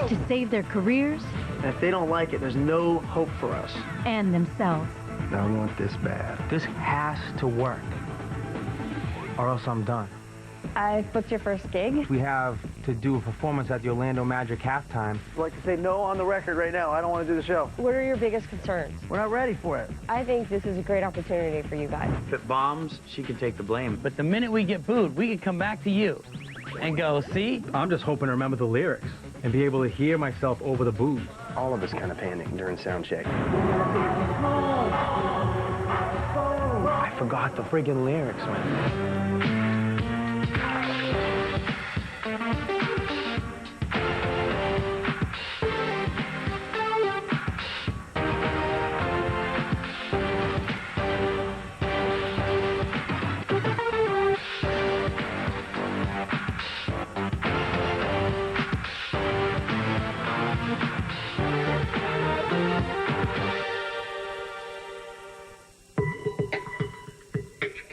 to save their careers. And if they don't like it, there's no hope for us. And themselves. I want this bad. This has to work, or else I'm done. I booked your first gig. We have to do a performance at the Orlando Magic halftime. I'd like to say no on the record right now. I don't want to do the show. What are your biggest concerns? We're not ready for it. I think this is a great opportunity for you guys. If it bombs, she can take the blame. But the minute we get booed, we can come back to you and go, see? I'm just hoping to remember the lyrics and be able to hear myself over the boos. All of us kind of panicked during sound check. I forgot the friggin' lyrics, man.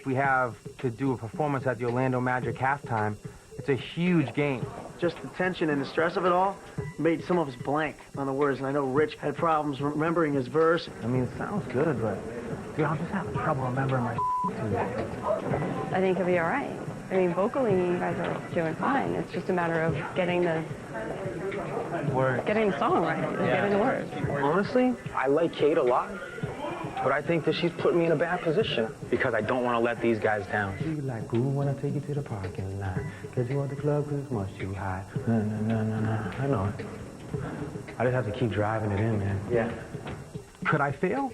We have to do a performance at the Orlando Magic halftime. It's a huge game. Just the tension and the stress of it all made some of us blank on the words, and I know Rich had problems remembering his verse. I mean, it sounds good, but dude, I'm just having trouble remembering my too. I think you'll be all right. I mean, vocally, you guys are doing fine. It's just a matter of getting the song right, getting the words. Honestly, I like Kate a lot, but I think that she's put me in a bad position because I don't want to let these guys down. She like, ooh, when I take you to the parking lot, cause you want the club cause it's much too high. No. I know it. I just have to keep driving it in, man. Yeah. Could I fail?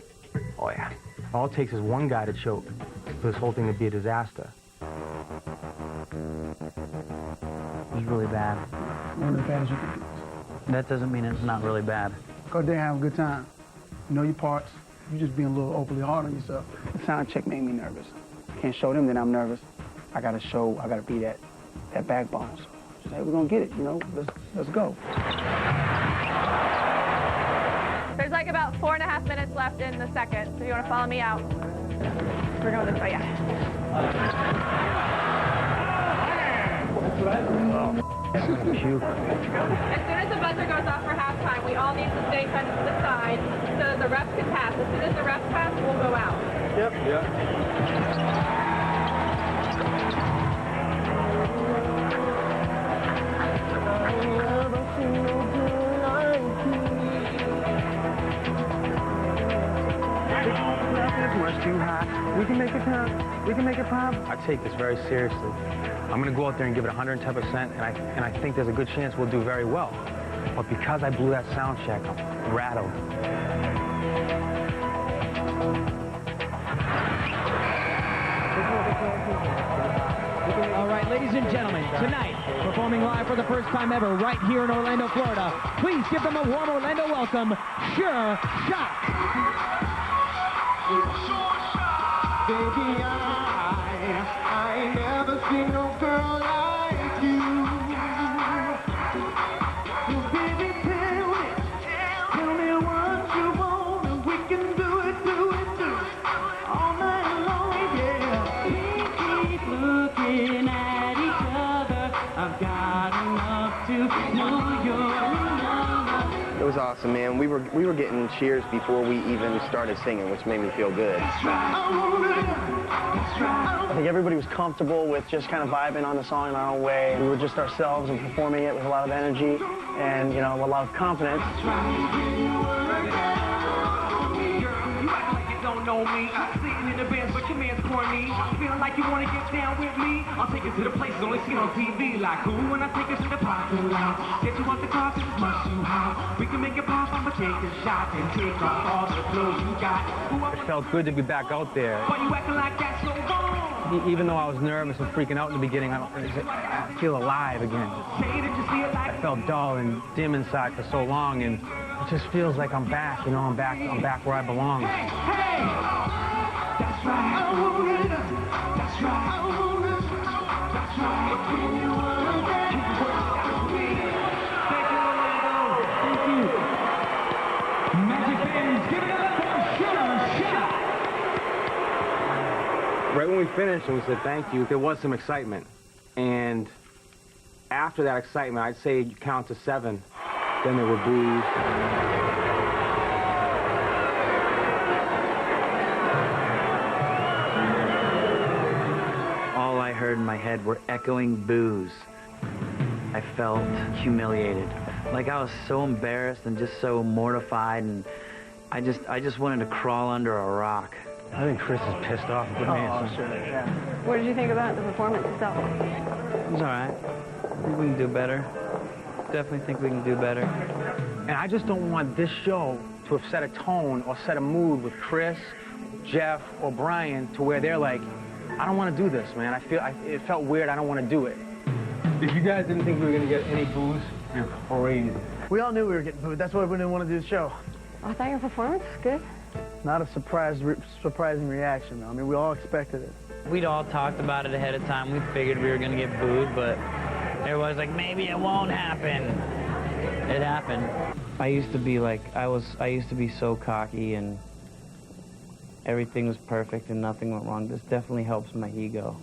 Oh, yeah. All it takes is one guy to choke for this whole thing to be a disaster. It's really bad. One of the bad as you can do. That doesn't mean it's not really bad. Go there, have a good time. You know your parts. You're just being a little overly hard on yourself. The sound check made me nervous. Can't show them that I'm nervous. I gotta be that backbone. So just, hey, we're gonna get it, you know? Let's go. There's like about 4.5 minutes left in the second, so you want to follow me out. We're going this way, yeah. I'm gonna puke. As soon as the buzzer goes off for halftime, we all need to stay kind of to the side so that the refs can pass. As soon as the refs pass, we'll go out. Yep. Yeah. Much too high. We can make it count. We can make it pop. I take this very seriously. I'm gonna go out there and give it 110%, and I think there's a good chance we'll do very well. But because I blew that sound check, I'm rattled. All right, ladies and gentlemen, tonight, performing live for the first time ever right here in Orlando, Florida, please give them a warm Orlando welcome, Sure Shot. Baby, I ain't never seen no girl like you. Baby, tell me what you want, and we can do it, all night long, yeah. We keep looking at each other. I've got enough to know you're enough. It was awesome, man. We were getting cheers before we even started singing, which made me feel good. I think everybody was comfortable with just kind of vibing on the song in our own way. We were just ourselves and performing it with a lot of energy and, you know, a lot of confidence. Don't know me, sitting in the bands, but your man's corny. Feeling like you wanna get down with me? I'll take you to the places only seen on TV. Like who when I take you to the parking lot? Get you off the car, cause it's much too hot. We can make it pop, I'ma take a shot and take off all the clothes you got. It felt good to be back out there. Why you acting like that so wrong? Even though I was nervous and freaking out in the beginning, I feel alive again. I felt dull and dim inside for so long, and it just feels like I'm back, you know, I'm back where I belong. Hey, that's right, I want it, that's right, I want it, that's right, when you want that, thank you, Magic fans, give it up for Sure Shot. Right when we finished and we said thank you, there was some excitement. And after that excitement, I'd say you count to 7. Then there were boos. All I heard in my head were echoing boos. I felt humiliated. Like I was so embarrassed and just so mortified, and I just wanted to crawl under a rock. I think Chris is pissed off with me. Oh, sure, yeah. What did you think about the performance itself? It was all right. I think we can do better. Definitely think we can do better. And I just don't want this show to have set a tone or set a mood with Chris, Jeff, or Brian to where they're like, I don't want to do this, man. It felt weird. I don't want to do it. If you guys didn't think we were going to get any boos, you're crazy. We all knew we were getting booed. That's why we didn't want to do the show. I thought your performance was good. Not a surprising reaction, though. I mean, we all expected it. We'd all talked about it ahead of time. We figured we were going to get booed, but everyone was like, maybe it won't happen. It happened. I used to be like, I used to be so cocky and everything was perfect and nothing went wrong. This definitely helps my ego.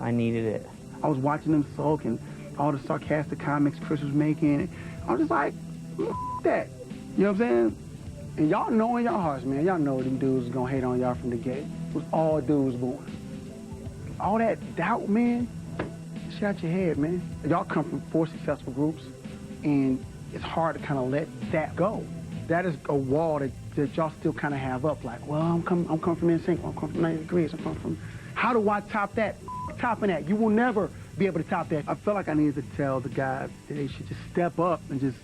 I needed it. I was watching them sulk and all the sarcastic comments Chris was making. I was just like, that. You know what I'm saying? And y'all know in your hearts, man, y'all know them dudes was gonna hate on y'all from the gate. It was all dudes born. All that doubt, man, shit out your head, man. Y'all come from 4 successful groups, and it's hard to kind of let that go. That is a wall that y'all still kind of have up, like, well, I'm coming from NSYNC, I'm coming from 90 Degrees, I'm coming from... How do I top that? Topping that. You will never be able to top that. I felt like I needed to tell the guys that they should just step up and just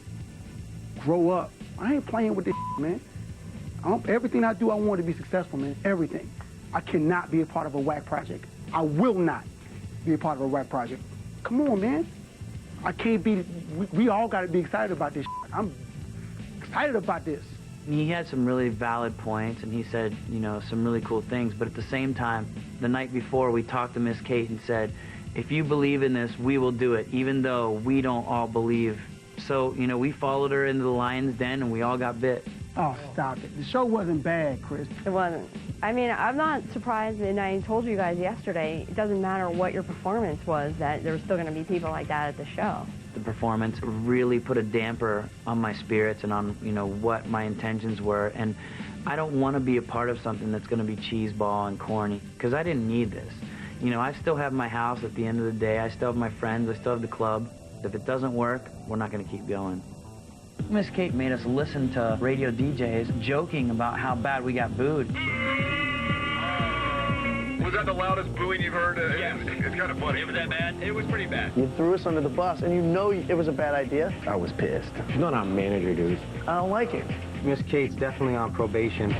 grow up. I ain't playing with this man. Everything I do, I want to be successful, man. Everything. I cannot be a part of a whack project. I will not be a part of a whack project. Come on, man. I can't be... We all got to be excited about this. I'm excited about this. He had some really valid points, and he said, you know, some really cool things. But at the same time, the night before, we talked to Miss Kate and said, if you believe in this, we will do it, even though we don't all believe. So, you know, we followed her into the lion's den, and we all got bit. Oh, stop it. The show wasn't bad, Chris. It wasn't. I mean, I'm not surprised, and I told you guys yesterday, it doesn't matter what your performance was, that there was still going to be people like that at the show. The performance really put a damper on my spirits and on, you know, what my intentions were. And I don't want to be a part of something that's going to be cheeseball and corny, because I didn't need this. You know, I still have my house at the end of the day. I still have my friends. I still have the club. If it doesn't work, we're not going to keep going. Miss Kate made us listen to radio DJs joking about how bad we got booed. Was that the loudest booing you've heard? Yes. It's kind of funny. It was that bad? It was pretty bad. You threw us under the bus, and you know it was a bad idea. I was pissed. She's not our manager, dude. I don't like it. Miss Kate's definitely on probation.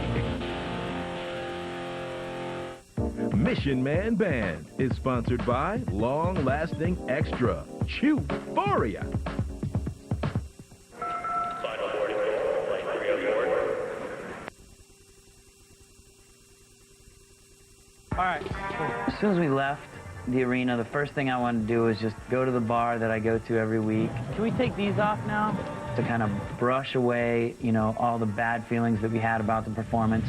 Mission Man Band is sponsored by Long Lasting Extra, Chew-phoria. All right. As soon as we left the arena, the first thing I wanted to do was just go to the bar that I go to every week. Can we take these off now? To kind of brush away, you know, all the bad feelings that we had about the performance.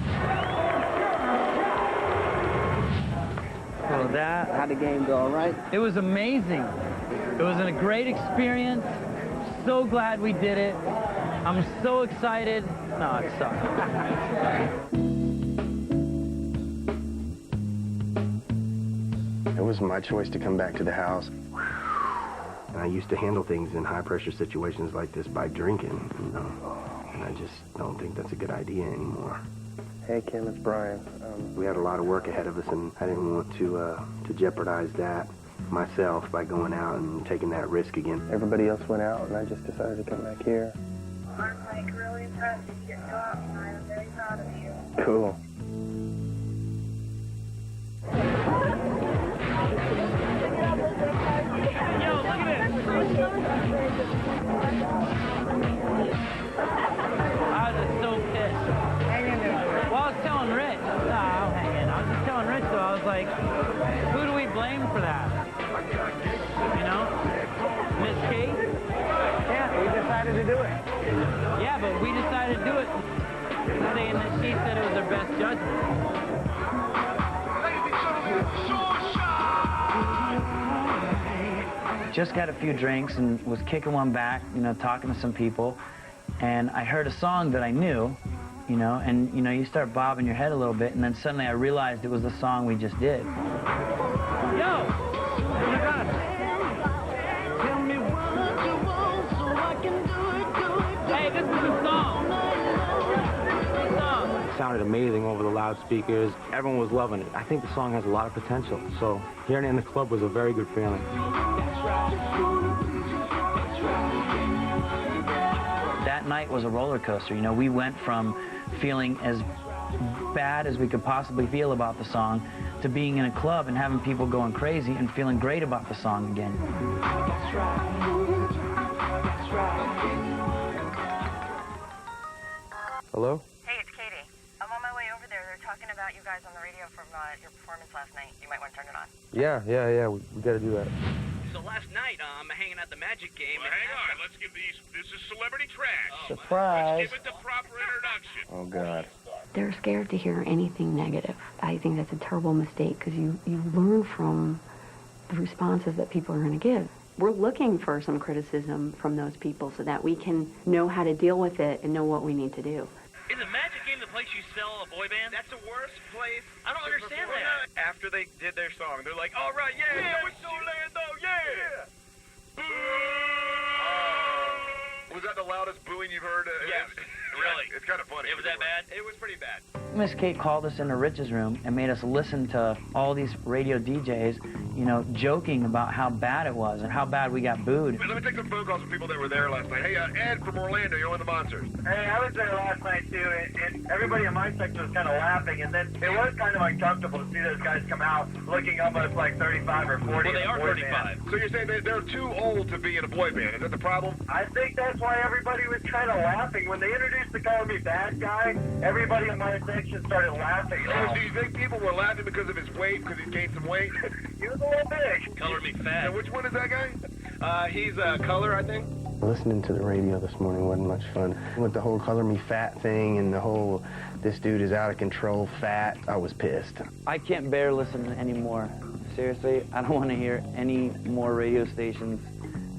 So that... How'd the game go, all right? It was amazing. It was a great experience. So glad we did it. I'm so excited. No, it sucked. It was my choice to come back to the house. And I used to handle things in high-pressure situations like this by drinking, you know. And I just don't think that's a good idea anymore. Hey, Kim, it's Brian. We had a lot of work ahead of us, and I didn't want to jeopardize that myself by going out and taking that risk again. Everybody else went out, and I just decided to come back here. I'm like really impressed that you get to go out tonight. I'm very proud of you. Cool. Yo, look at this. I was so pissed. Hang in there. Well, I was telling Rich. No, I'll hang in. I was just telling Rich, though. I was like, who do we blame for that? You know? Miss Kate? Yeah, we decided to do it. Yeah, but we decided to do it saying that she said it was her best judgment. just got a few drinks and was kicking one back, you know, talking to some people, and I heard a song that I knew, you know, and, you know, you start bobbing your head a little bit, and then suddenly I realized it was the song we just did. Yo! Tell me what you want so I can do it. Hey, this is a song. It sounded amazing over the loudspeakers. Everyone was loving it. I think the song has a lot of potential. So hearing it in the club was a very good feeling. That night was a roller coaster. You know, we went from feeling as bad as we could possibly feel about the song to being in a club and having people going crazy and feeling great about the song again. Hello? Hey, it's Katie. I'm on my way over there. They're talking about you guys on the radio from your performance last night. You might want to turn it on. Yeah. We got to do that. So last night, I'm hanging at the Magic game. Well, hang on. Let's give these... This is Celebrity Trash. Surprise. Let's give it the proper introduction. Oh, God. They're scared to hear anything negative. I think that's a terrible mistake because you learn from the responses that people are going to give. We're looking for some criticism from those people so that we can know how to deal with it and know what we need to do. Is the Magic game the place you sell a boy band? That's the worst place. I don't understand that. After they did their song, they're like, all right, yeah, we're Orlando, yeah. Boo! Was that the loudest booing you've heard? Yes, really. It's kind of funny. It was that bad? It was pretty bad. Miss Kate called us into Rich's room and made us listen to all these radio DJs, you know, joking about how bad it was and how bad we got booed. Let me take some phone calls from people that were there last night. Hey, Ed from Orlando, you're on the Monsters. Hey, I was there last night, too, and everybody in my section was kind of laughing, and then it was kind of uncomfortable to see those guys come out looking almost like 35 or 40. Well, they are 35. So you're saying they're too old to be in a boy band. Is that the problem? I think that's why everybody was kind of laughing. When they introduced the Color Me Bad guy, everybody in my section started laughing. Oh, do you think people were laughing because of his weight, because he gained some weight? He was a little big. Color Me Fat. And which one is that guy? He's Color, I think. Listening to the radio this morning wasn't much fun. With the whole Color Me Fat thing and the whole, this dude is out of control fat, I was pissed. I can't bear listening anymore. Seriously, I don't want to hear any more radio stations.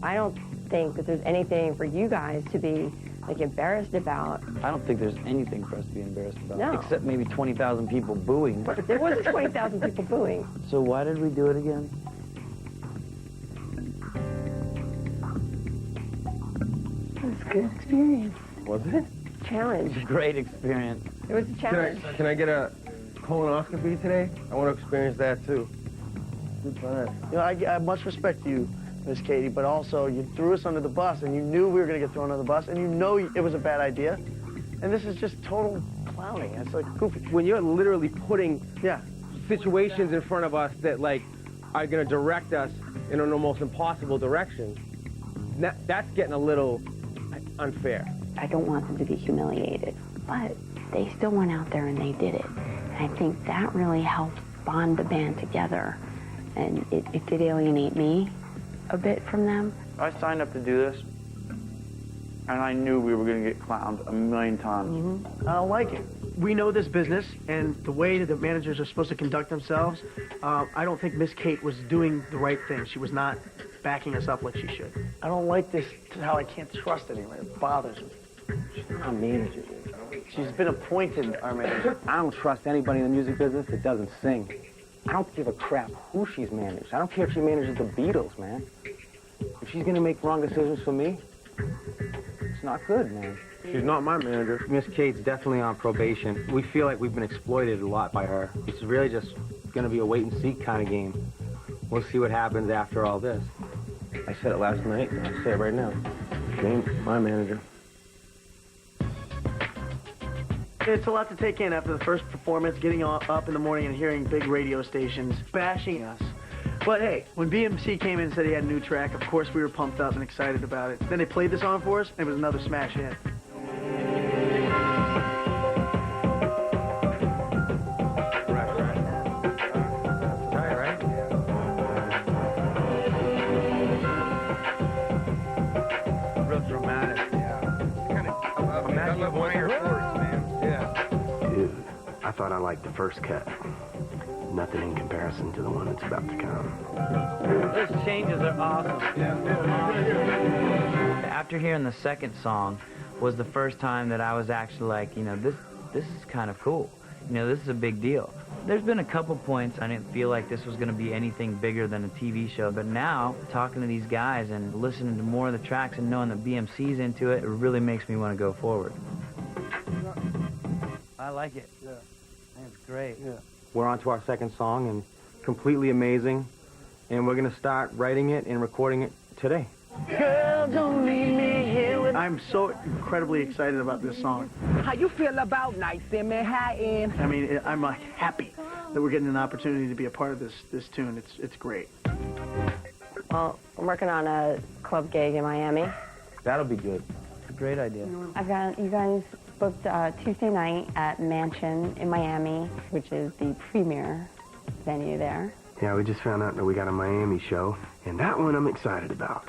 I don't think that there's anything for you guys to be like embarrassed about. I don't think there's anything for us to be embarrassed about. No. Except maybe 20,000 people booing. There wasn't 20,000 people booing. So why did we do it again? It was a good experience. Was it? Challenge. It was a great experience. It was a challenge. Can I get a colonoscopy today? I want to experience that too. Good plan. You know, I have much respect to you, Miss Katie, but also you threw us under the bus, and you knew we were going to get thrown under the bus, and you know it was a bad idea. And this is just total clowning. It's like goofy. When you're literally putting situations in front of us that like are going to direct us in an almost impossible direction, that's getting a little unfair. I don't want them to be humiliated, but they still went out there and they did it. And I think that really helped bond the band together. And it did alienate me a bit from them. I signed up to do this, and I knew we were going to get clowned a million times. I don't like it. We know this business, and the way that the managers are supposed to conduct themselves, I don't think Miss Kate was doing the right thing. She was not backing us up like she should. I don't like this, how I can't trust anyone. It bothers me. She's not a manager, dude. She's been appointed our manager. I don't trust anybody in the music business that doesn't sing. I don't give a crap who she's managed. I don't care if she manages the Beatles, man. If she's gonna make wrong decisions for me, it's not good, man. She's not my manager. Miss Kate's definitely on probation. We feel like we've been exploited a lot by her. It's really just gonna be a wait-and-see kind of game. We'll see what happens after all this. I said it last night, and I'll say it right now. She ain't my manager. It's a lot to take in after the first performance, getting up in the morning and hearing big radio stations bashing us. But hey, when BMC came in and said he had a new track, of course we were pumped up and excited about it. Then they played the song for us, and it was another smash hit. Real dramatic, yeah. Kind of imagine I thought I liked the first cut. nothing in comparison to the one that's about to come. Those changes are awesome. After hearing the second song was the first time that I was actually like, you know, this is kind of cool. You know, this is a big deal. There's been a couple points I didn't feel like this was going to be anything bigger than a TV show, but now, talking to these guys and listening to more of the tracks and knowing that BMC's into it, it really makes me want to go forward. I like it. Yeah. It's great. Yeah. We're on to our second song, and completely amazing, and we're going to start writing it and recording it today. Girl, don't leave me here with... I'm so incredibly excited about this song. How you feel about nights in Manhattan? I mean, I'm like happy that we're getting an opportunity to be a part of this tune. It's great. Well, I'm working on a club gig in Miami. That'll be good. It's a great idea. I've got you guys booked Tuesday night at Mansion in Miami, which is the premier venue there. Yeah, we just found out that we got a Miami show, and that one I'm excited about.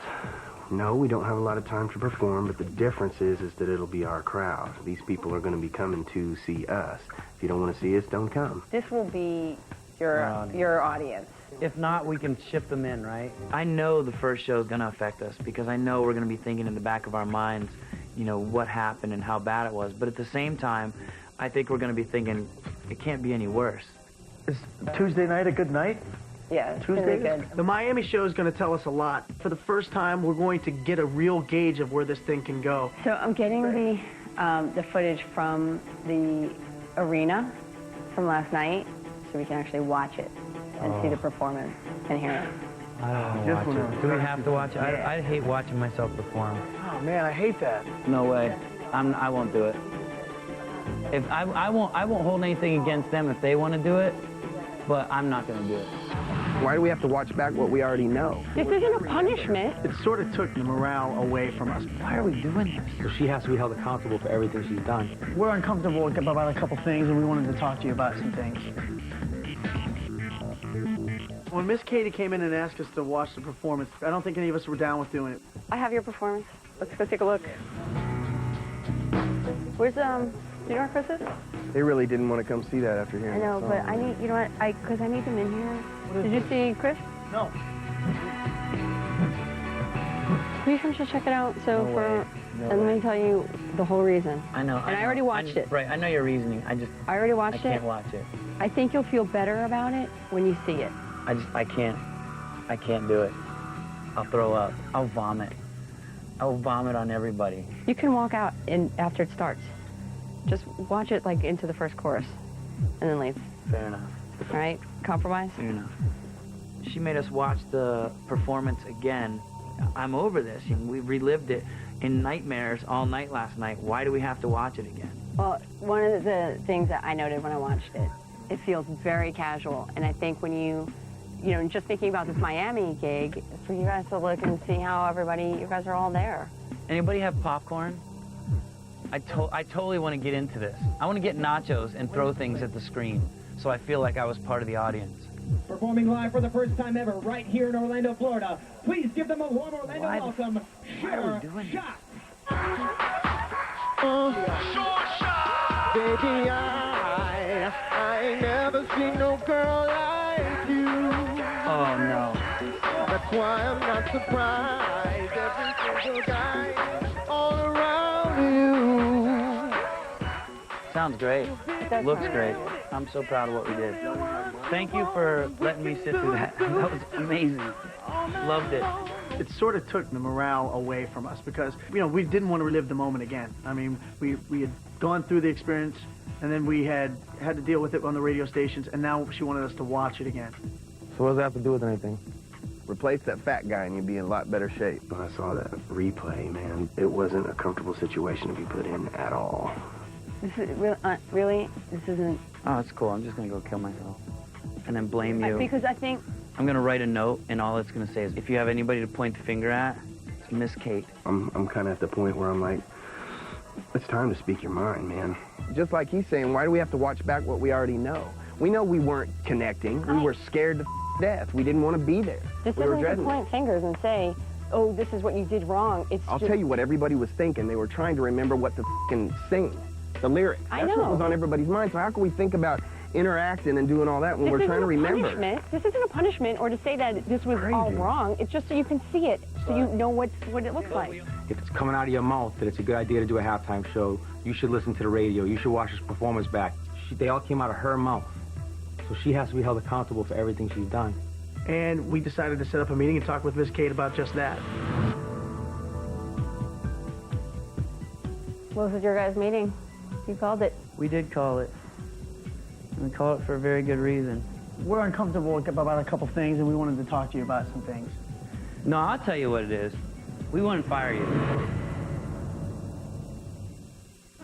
No, we don't have a lot of time to perform, but the difference is that it'll be our crowd. These people are going to be coming to see us. If you don't want to see us, don't come. This will be your audience. If not, we can ship them in, right? I know the first show is going to affect us because I know we're going to be thinking in the back of our minds, you know, what happened and how bad it was. But at the same time, I think we're going to be thinking, it can't be any worse. Is Tuesday night a good night? Yeah, it's Tuesday. gonna be good. The Miami show is going to tell us a lot. For the first time, we're going to get a real gauge of where this thing can go. So I'm getting the footage from the arena from last night, so we can actually watch it and see the performance and hear it. I don't want to watch it. Do we have to watch it? I hate watching myself perform. Oh man, I hate that. No way. I won't do it. If I won't hold anything against them if they want to do it, but I'm not going to do it. Why do we have to watch back what we already know? This isn't a punishment. It sort of took the morale away from us. Why are we doing this? So she has to be held accountable for everything she's done. We're uncomfortable about a couple things, and we wanted to talk to you about some things. When Miss Katie came in and asked us to watch the performance, I don't think any of us were down with doing it. I have your performance. Let's go take a look. Where's, do you know where Chris is? They really didn't want to come see that after I hearing know, the but song. I need, you know what, because I need them in here. Did you see Chris? No. Will you come to check it out? So No for, way. No and way. let me tell you the whole reason. I know. And I already watched it. Right, I know your reasoning. I already watched it. I can't watch it. I think you'll feel better about it when you see it. I can't do it. I'll throw up. I'll vomit. I'll vomit on everybody. You can walk out after it starts. Just watch it like into the first chorus and then leave. Fair enough. All right? Compromise? Fair enough. She made us watch the performance again. I'm over this. We relived it in nightmares all night last night. Why do we have to watch it again? Well, one of the things that I noted when I watched it, it feels very casual. And I think when you know, just thinking about this Miami gig, for you guys to look and see how you guys are all there. Anybody have popcorn? I totally want to get into this. I want to get nachos and throw things at the screen so I feel like I was part of the audience. Performing live for the first time ever right here in Orlando, Florida. Please give them a warm Orlando welcome. Sure Shot. Baby, I ain't never seen no girl like you. Oh, no. That's why I'm not surprised. Every single guy all around you. Sounds great. Looks great. I'm so proud of what we did. Thank you for letting me sit through that. That was amazing. Loved it. It sort of took the morale away from us because, you know, we didn't want to relive the moment again. I mean, we had gone through the experience, and then we had to deal with it on the radio stations, and now she wanted us to watch it again. So what does that have to do with anything? Replace that fat guy and you'd be in a lot better shape. When I saw that replay, man, it wasn't a comfortable situation to be put in at all. This is really, this isn't... Oh, it's cool. I'm just going to go kill myself and then blame you. Because I think... I'm going to write a note, and all it's going to say is, if you have anybody to point the finger at, it's Miss Kate. I'm kind of at the point where I'm like, it's time to speak your mind, man. Just like he's saying, why do we have to watch back what we already know? We know we weren't connecting. We were scared to death. We didn't want to be there. This we were isn't to dreading it. point fingers and say, oh, this is what you did wrong. I'll tell you what everybody was thinking. They were trying to remember what to f***ing sing, the lyrics. I That's what know. was on everybody's mind. So how can we think about interacting and doing all that when we're trying to remember. This isn't a punishment or to say that this was all wrong. It's just so you can see it, so you know what it looks like. If it's coming out of your mouth that it's a good idea to do a halftime show, you should listen to the radio. You should watch this performance back. They all came out of her mouth. So she has to be held accountable for everything she's done. And we decided to set up a meeting and talk with Miss Kate about just that. What was your guys' meeting? You called it. We did call it. And we called it for a very good reason. We're uncomfortable about a couple things, and we wanted to talk to you about some things. No, I'll tell you what it is. We wouldn't fire you.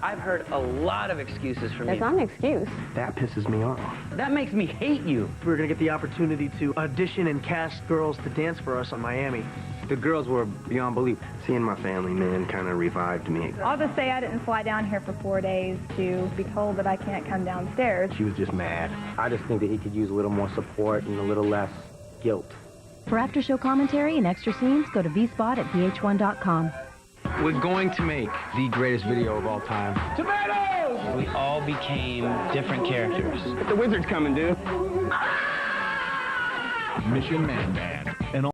I've heard a lot of excuses from you. That's not an excuse. That pisses me off. That makes me hate you. We were going to get the opportunity to audition and cast girls to dance for us on Miami. The girls were beyond belief. Seeing my family, man, kind of revived me. I'll just say I didn't fly down here for 4 days to be told that I can't come downstairs. She was just mad. I just think that he could use a little more support and a little less guilt. For after-show commentary and extra scenes, go to vspot at vh1.com. We're going to make the greatest video of all time. Tomatoes! We all became different characters. The wizard's coming, dude. Mission Man Band.